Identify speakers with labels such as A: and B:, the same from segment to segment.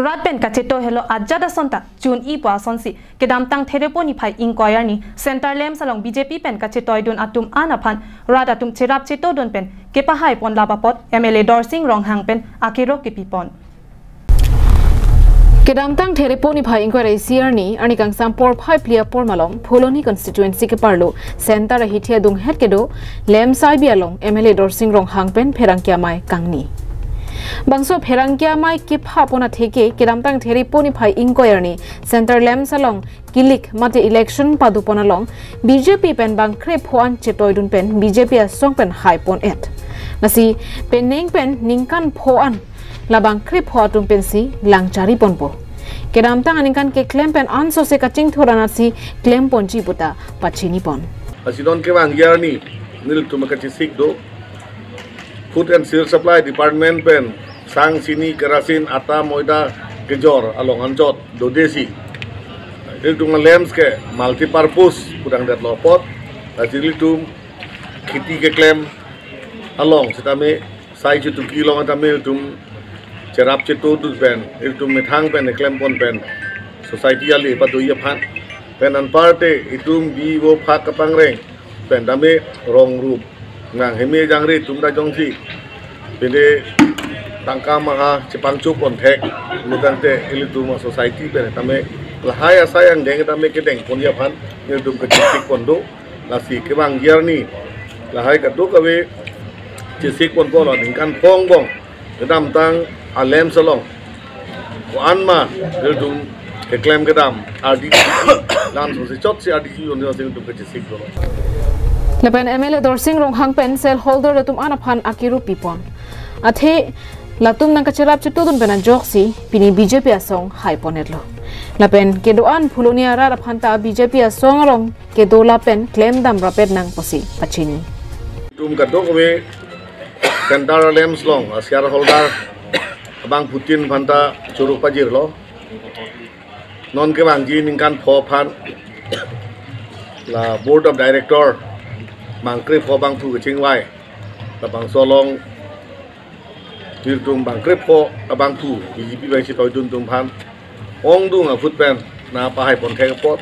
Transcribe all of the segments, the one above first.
A: รัฐเป็นกัจจิโตเฮโลอาจจะได้สนตักจูนอีปัวสนสิเกดามตั้งเทเรโปนิพายอิงกอยนี่เซ็นเตอร์เลมสลอง BJP เป็นกัจจิโตดุนอาตุมอานาพันรัฐอาตุมเชรับเชโตดุนเป็นเก็บหายปนลาบปอด MLA ดอร์ซิงรองหางเป็นอากิโรกิปิปอนเกดามตั้งเทเรโปนิพายอิงกอยเซียนี่อันนี้กังซัมปอร์พายเพลียปอร์มาลองพูโลนี่คอนสติทูเอนซีเกปาร์โลเซ็นเตอร์ฮิตเทียดุงเฮดเกโดเลมไซเบียลอง MLA ดอร์ซิงรองหางเป็นเพรังเกียไมกังนี่บางส่วนเพรังเกียไม่เก็บภาพวันที่เกดามตั้งเทริปนิพายอิงกอยนี่เซ็นเตอร์เลมสลองกิลิกมาที่อิเล็กชันปัดุปนลอง BJP เป็นบางครีพวนเจตอยดุนเป็น BJP ส่งเป็นไฮปอนเอ็ดนั่นสิเป็นนิ่งเป็นนิ่งกันพวนและบางครีพวดุนเป็นสิหลังจารีปนโบเกดามตั้งอันนี้กันเกเคลมเป็นอันโซเซกัจิงทุรานัสิเคลมปนจีบุตาปัจฉินิปอน
B: อาศิดอนเกวังยานี่นิลตุมกัจจิสิกโดFood and Civil Supply Department pen sang sini kerasin ata moida kejor along anjot dodesi itu lems ke multi purpose kudang dat lopot jadi itu khiti ke claim along setame sai chu kilong atame itu cerap cetu tu pen itu methang pen claim pon pen society ali patu ia phat pen an parte itu biwo phat kapangreng pen dame rong rup ngang heme jangre tumda jongsi bende tangka maha cepang cup on tek mudante ilitu ma society bene tame lahaya sayang deng tame ke deng pon ya phan ilitu ke cisik pondo lasi ke bang yer ni lahai ka du ka we cisik pon ko lo dingkan phong bong kedam tang alem salong ko anma ilitu ke claim kedam adi dan so se chot se adi on yo ilitu ke cisik lo
A: Lepen MLA Dorsing rong hang pen sell holder latum anapan akiru pipon. Athe latum nang kacerap cetudun penan joksi pini BJP asong hai ponetlo. Lepen kedoan pulonia rara phanta BJP asong rong kedola pen claim dam rapet nang posi pachini.
B: Tum kadok we kandara lems long asyar holder abang Putin phanta churuk pajir lo. Non ke bangji ningkan pho phan la board of director bang krip pho bang thu ching wai la bang solong tir tum bang krip pho bang thu BJP bang si toy dun tum phan ong dung a foot pen na pa hai pon thek pot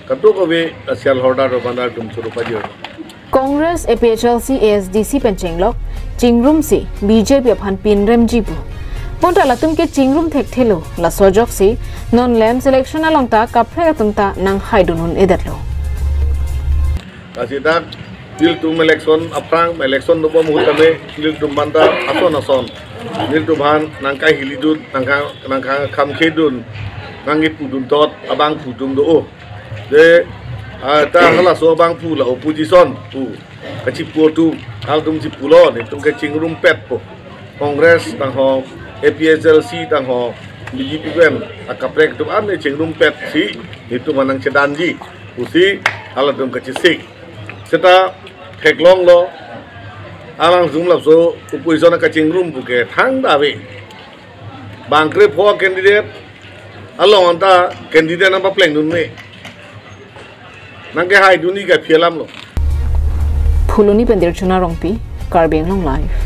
B: katu ko we asial holder ro bandar tum churu pajir
A: Congress APHLC ASDC pen chinglok chingrum si BJP phan pin rem jibu ponta la tum ke chingrum thek thelo la sojok si non lem selection along ta kapre tum ta nang haidunun edatlo
B: asidak Nil tum election aprang election no bom hutame nil tum banda ason nil tum han nangkai hilidun nangka kham khedun nangit pudun tot abang pudum do de ta hala so bang pu la opposition pu kachip pu tu al tum chi pulo ni tum ke chingrum pet po congress tang ho APHLC tang ho BJP pen akaprek tum an ni chingrum pet si ni tum manang chedanji usi ala tum kachisik seta Heklong lo, alang zoom lap so, opposition ka chingrum buke thang dawe. Bangkre pho candidate, along anta candidate namba pleng dun me. Nangke hai duni ka phelam lo.
A: Phuluni pendir chuna rongpi, Karbeng long life.